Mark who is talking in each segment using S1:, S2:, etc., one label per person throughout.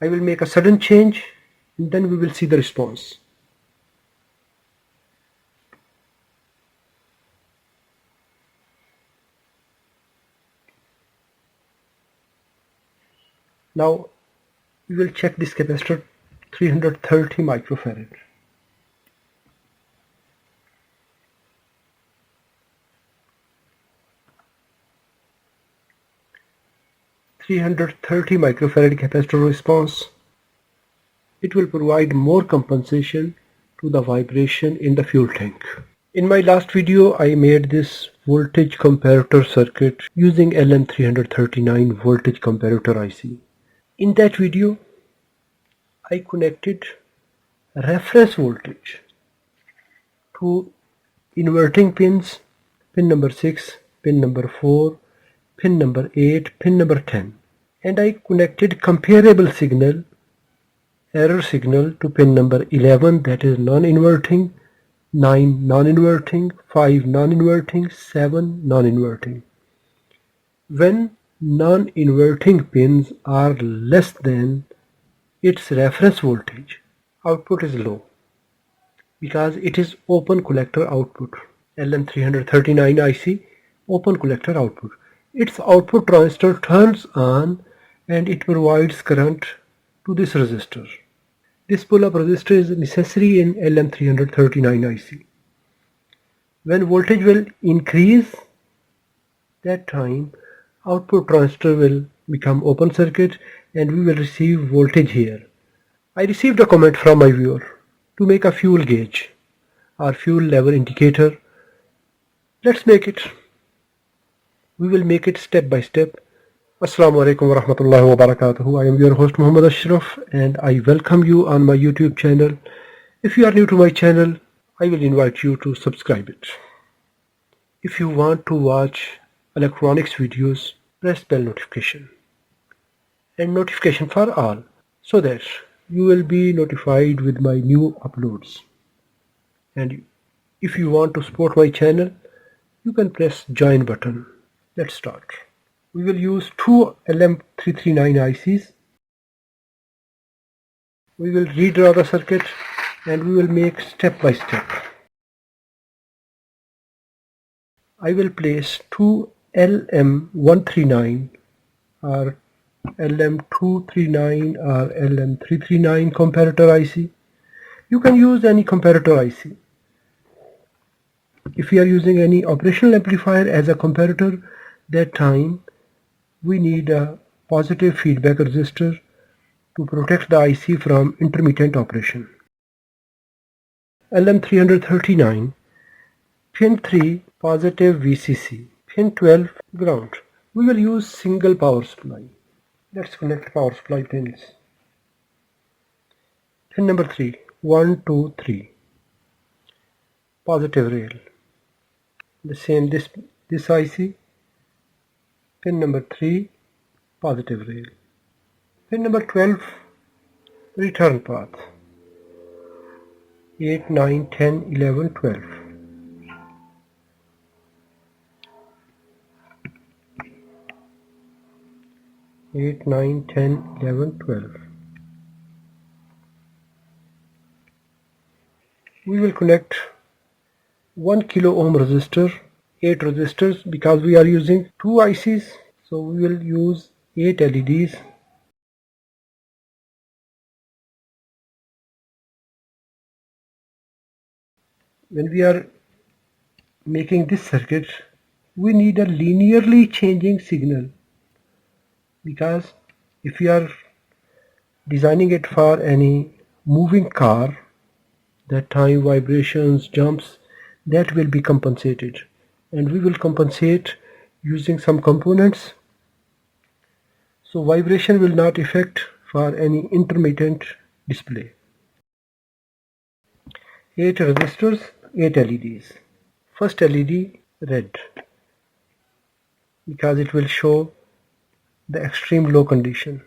S1: I will make a sudden change and then we will see the response. Now we will check this capacitor 330 microfarad. (330 microfarad capacitor response). It will provide more compensation to the vibration in the fuel tank. In my last video I made this voltage comparator circuit using LM339 voltage comparator IC. In that video I connected reference voltage to inverting pins, pin number 6, pin number 4, pin number 8, pin number 10, and I connected comparable signal, error signal, to pin number 11, that is non-inverting, 9 non-inverting, 5 non-inverting, 7 non-inverting. When non-inverting pins are less than its reference voltage, output is low because it is open collector output. LM339 IC, open collector output. Its output transistor turns on and it provides current to this resistor. This pull-up resistor is necessary in LM339 IC. When voltage will increase, that time output transistor will become open circuit and we will receive voltage here. I received a comment from my viewer to make a fuel gauge or fuel level indicator. Let's make it. We will make it step by step. Assalamu alaikum wa rahmatullahi wa barakatuhu. I am your host Muhammad Ashraf and I welcome you on my YouTube channel. If you are new to my channel, I will invite you to subscribe it. If you want to watch electronics videos, press bell notification and notification for all so that you will be notified with my new uploads. And if you want to support my channel, you can press join button. Let's start. We will use two LM339 ICs. We will redraw the circuit and we will make step by step. I will place two LM139 or LM239 or LM339 Comparator IC. You can use any comparator IC. If you are using any operational amplifier as a comparator, that time we need a positive feedback resistor to protect the IC from intermittent operation. LM339, pin 3 positive VCC, pin 12 ground. We will use single power supply. Let's connect power supply pins. Pin number 3, 1, 2, 3, positive rail. The same this IC, pin number 3, positive rail. Pin number 12, return path. 8, 9, 10, 11, 12. Eight, 9, 10, 11, 12. We will connect 1 kilo ohm resistor, 8 resistors, because we are using 2 ICs, so we will use 8 LEDs. When we are making this circuit, we need a linearly changing signal, because if we are designing it for any moving car, that time vibrations, jumps, that will be compensated, and we will compensate using some components, so vibration will not affect for any intermittent display. 8 resistors, 8 LEDs. First LED red, because it will show the extreme low condition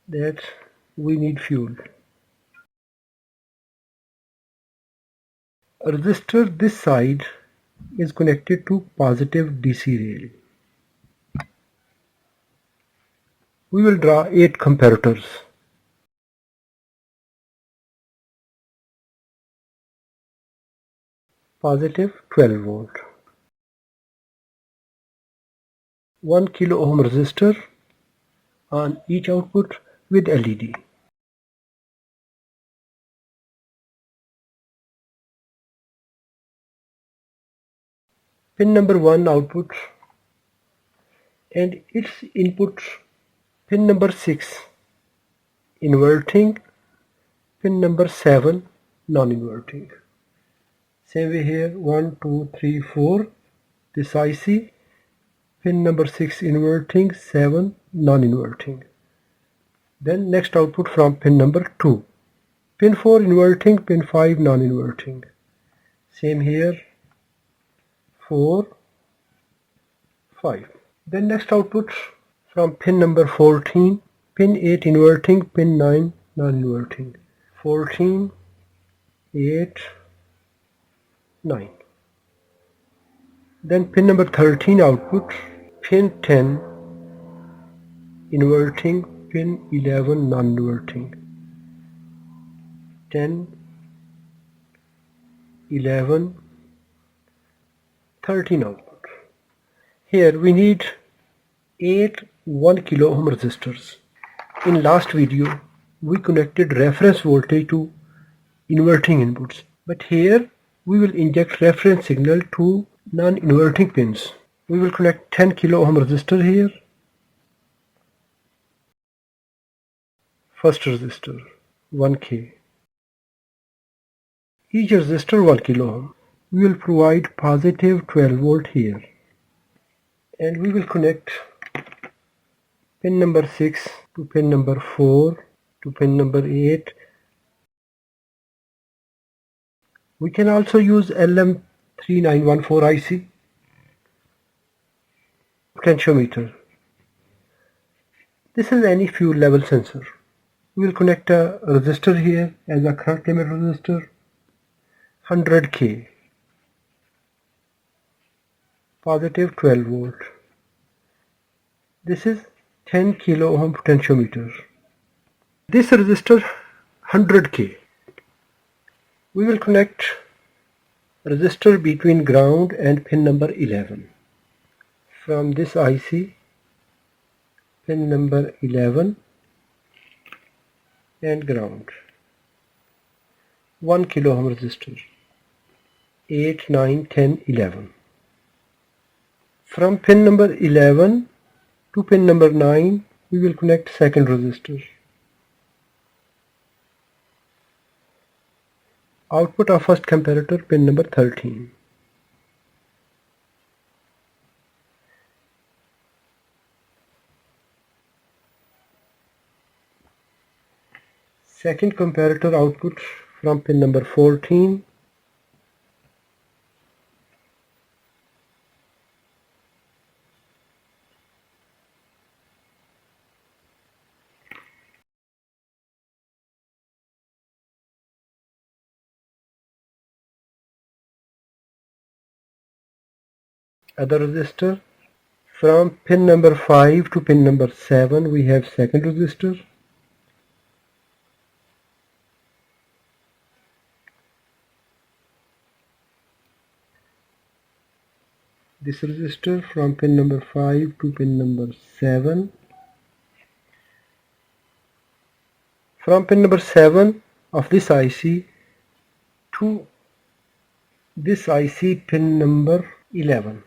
S1: that we need fuel. A resistor this side is connected to positive DC rail. We will draw 8 comparators. positive 12 volt. 1 kilo ohm resistor on each output with LED. Pin number 1 output and its input pin number 6 inverting, pin number 7 non-inverting. Same way here, 1, 2, 3, 4, this IC, pin number 6 inverting, 7 non-inverting. Then next output from pin number 2, pin 4 inverting, pin 5 non-inverting. Same here, 4, 5. Then next output from pin number 14, pin 8 inverting, pin 9 non-inverting. 14, 8, 9. Then pin number 13 output, pin 10 inverting, pin 11 non-inverting. 10, 11, 13 output. Here we need 8 1 kilo ohm resistors. In last video we connected reference voltage to inverting inputs, but here we will inject reference signal to non-inverting pins. We will connect 10 kilo ohm resistor here. First resistor 1K. Each resistor 1 kilo ohm. We will provide positive 12 volt here, and we will connect pin number 6 to pin number 4 to pin number 8. We can also use LM339 IC potentiometer. This is any fuel level sensor. We will connect a resistor here as a current limit resistor, 100K, positive 12 volt. This is 10 kilo ohm potentiometer. This resistor 100K. We will connect resistor between ground and pin number 11. From this IC, pin number 11 and ground. 1 kilo ohm resistor. 8, 9, 10, 11. From pin number 11 to pin number 9, we will connect second resistor. Output of first comparator, pin number 13. Second comparator output from pin number 14. Other resistor. From pin number 5 to pin number 7 we have second resistor. This resistor from pin number 5 to pin number 7. From pin number 7 of this IC to this IC pin number 11.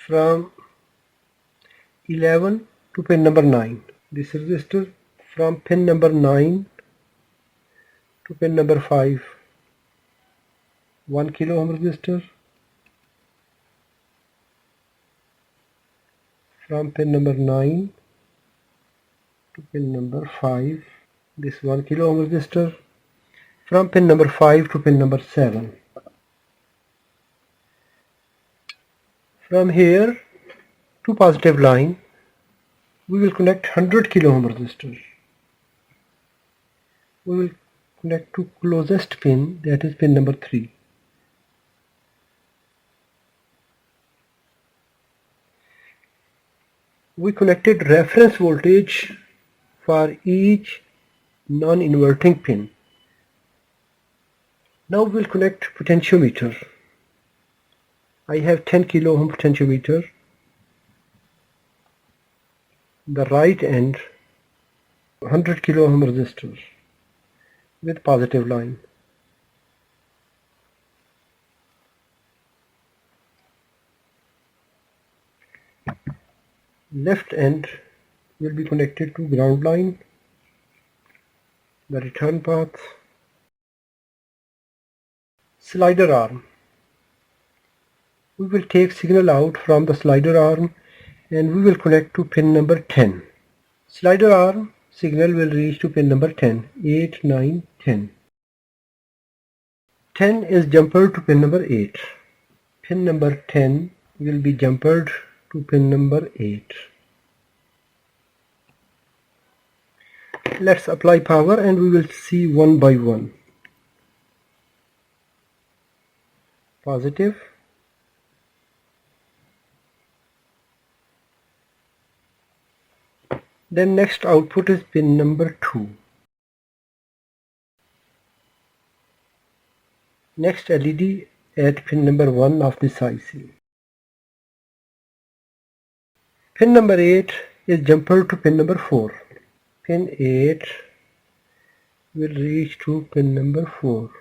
S1: From 11 to pin number 9. This resistor from pin number 9 to pin number 5. 1 kilo ohm resistor. From pin number 9 to pin number 5. This 1 kilo ohm resistor. From pin number 5 to pin number 7. From here to positive line, we will connect 100 kilo ohm resistor. We will connect to closest pin, that is pin number 3. We connected reference voltage for each non-inverting pin. Now we'll connect potentiometer. I have 10 kilo ohm potentiometer. The right end 100 kilo ohm resistor with positive line. Left end will be connected to ground line, the return path, slider arm. We will take signal out from the slider arm and we will connect to pin number 10. Slider arm signal will reach to pin number 10, 8, 9, 10. 10 is jumpered to pin number 8. Pin number 10 will be jumpered to pin number 8. Let's apply power and we will see one by one. Positive. Then next output is pin number 2. Next LED at pin number 1 of this IC. Pin number 8 is jumpered to pin number 4. Pin 8 will reach to pin number 4.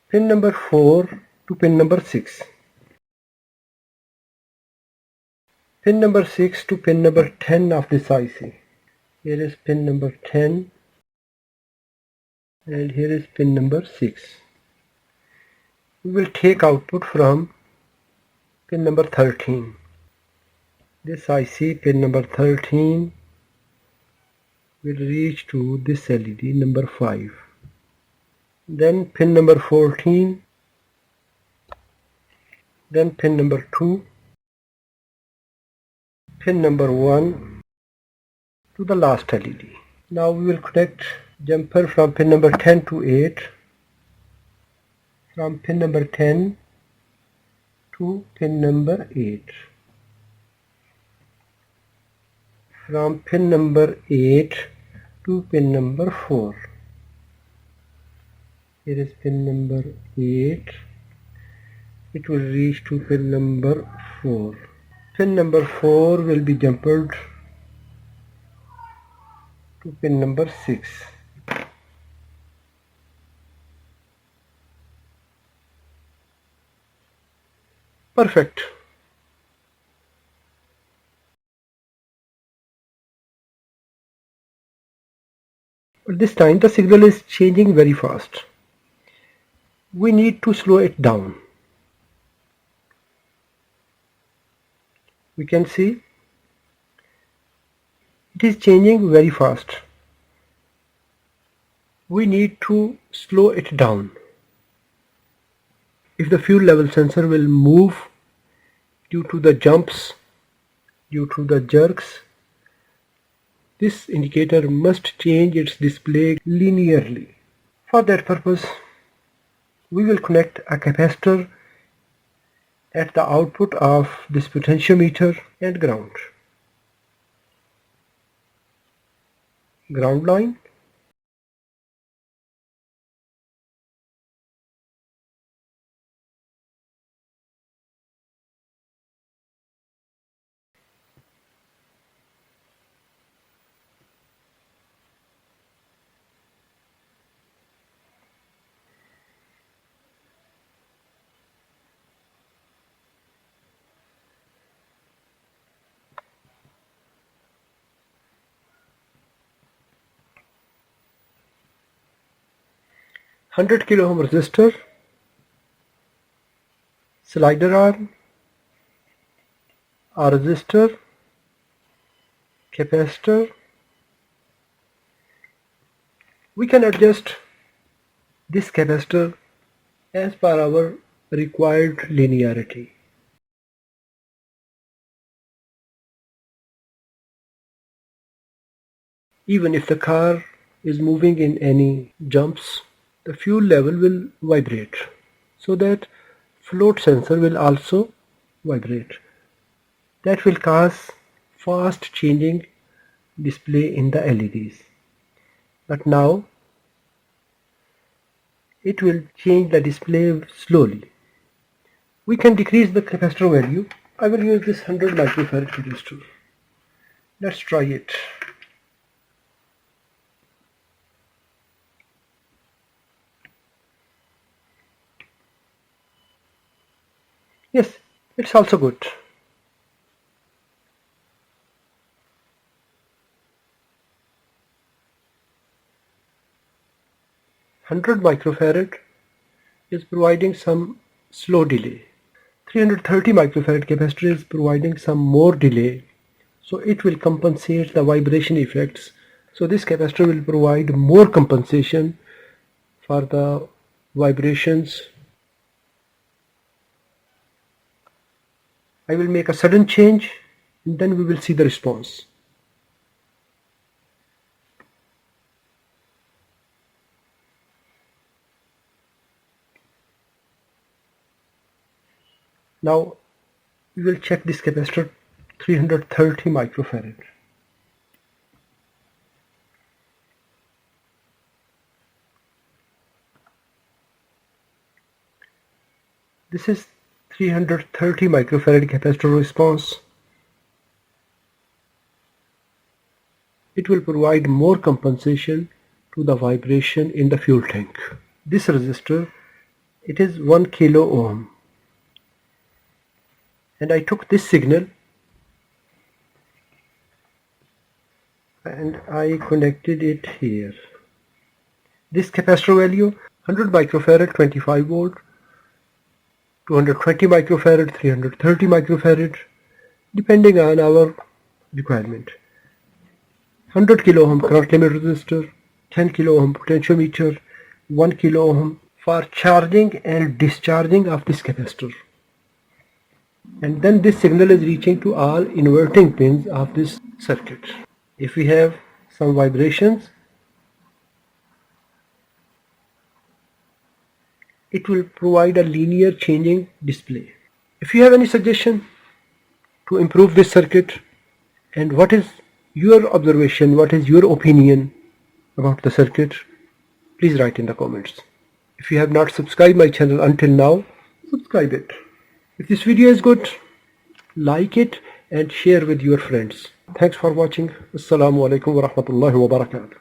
S1: Pin number 4 to pin number 6. Pin number 6 to pin number 10 of this IC. Here is pin number 10 and here is pin number 6. We will take output from pin number 13. This IC pin number 13 will reach to this LED number 5. Then pin number 14, then pin number 2, pin number 1 to the last LED. Now we will connect jumper from pin number 10 to 8, from pin number 10 to pin number 8, from pin number 8 to pin number 4. Here is pin number 8. It will reach to pin number 4. Pin number 4 will be jumpered to pin number 6. Perfect. But this time the signal is changing very fast. We need to slow it down. We can see it is changing very fast. We need to slow it down. If the fuel level sensor will move due to the jumps, due to the jerks, this indicator must change its display linearly. For that purpose, we will connect a capacitor at the output of this potentiometer and ground. Ground line. $100 kilo ohm resistor, slider arm, a resistor, capacitor. We can adjust this capacitor as per our required linearity. Even if the car is moving in any jumps, the fuel level will vibrate, so that float sensor will also vibrate. That will cause fast changing display in the LEDs. But now it will change the display slowly. We can decrease the capacitor value. I will use this 100 microfarad resistor. Let's try it. Yes, it's also good. Hundred microfarad is providing some slow delay. 330 microfarad capacitor is providing some more delay, so it will compensate the vibration effects. So this capacitor will provide more compensation for the vibrations. I will make a sudden change and then we will see the response. Now we will check this capacitor 330 microfarad. This is 330 microfarad capacitor response. It will provide more compensation to the vibration in the fuel tank. This resistor, it is 1 kilo ohm. And I took this signal and I connected it here. This capacitor value 100 microfarad 25 volt, 220 microfarad 330 microfarad, depending on our requirement. 100 kilo ohm current limit resistor, 10 kilo ohm potentiometer, 1 kilo ohm for charging and discharging of this capacitor. And then this signal is reaching to all inverting pins of this circuit. If we have some vibrations, it will provide a linear changing display. If you have any suggestion to improve this circuit, and what is your observation, what is your opinion about the circuit, please write in the comments. If you have not subscribed my channel until now, subscribe it. If this video is good, like it and share with your friends. Thanks for watching. Assalamu alaikum wa rahmatullahi wa barakatuh.